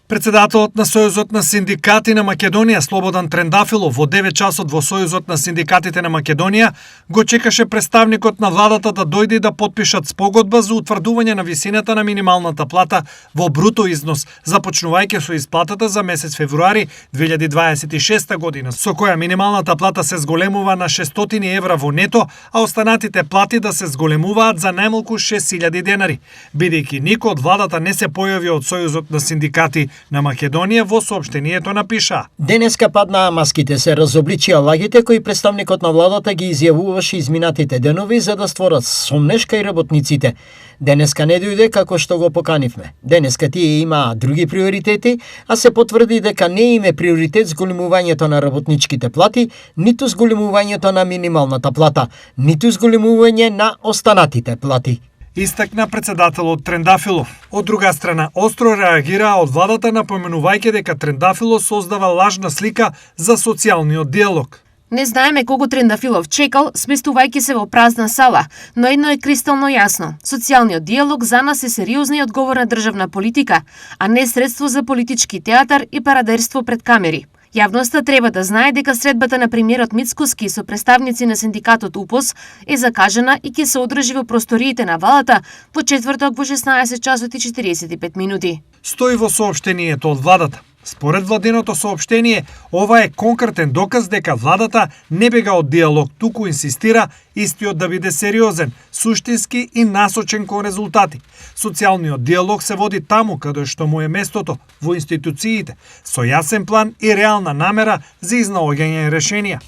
Председателот на Сојузот на синдикати на Македонија Слободан Трендафилов во 9 часот во Сојузот на синдикатите на Македонија го чекаше представникот на владата да дојде и да потпишат спогодба за утврдување на висината на минималната плата во бруто износ, започнувајќи со исплатата за месец февруари 2026 година, со која минималната плата се зголемува на 600 евра во нето, а останатите плати да се зголемуваат за најмалку 6000 денари, бидејќи никој од владата не се појави од Сојузот на синдикати на Македонија во соопштението напиша. Денеска паднаа маските, се разобличија лагите кои представникот на владата ги изјавуваше изминатите денови за да створат сомнеш кај работниците. Денеска не дојде како што го поканивме. Денеска тие имаа други приоритети, а се потврди дека не им е приоритет зголемувањето на работничките плати, ниту зголемувањето на минималната плата, ниту зголемување на останатите плати, истакна председателот Трендафилов. Од друга страна, остро реагираа од владата напоменувајќи дека Трендафилов создава лажна слика за социјалниот диалог. Не знаеме кого Трендафилов чекал, сместувајќи се во празна сала, но едно е кристално јасно. Социјалниот диалог за нас е сериозна и одговорна државна политика, а не средство за политички театар и парадерство пред камери. Јавноста треба да знае дека средбата на премиерот Мицкоски со представници на синдикатот УПОС е закажана и ќе се одржи во просториите на владата во четврток во 16 часот и 45 минути. Стои во соопштението од владата. Според владиното соопштение, ова е конкретен доказ дека владата не бега од диалог, туку инсистира истиот да биде сериозен, суштински и насочен кон резултати. Социјалниот диалог се води таму каде што му е местото, во институциите, со јасен план и реална намера за изнаоѓање решенија.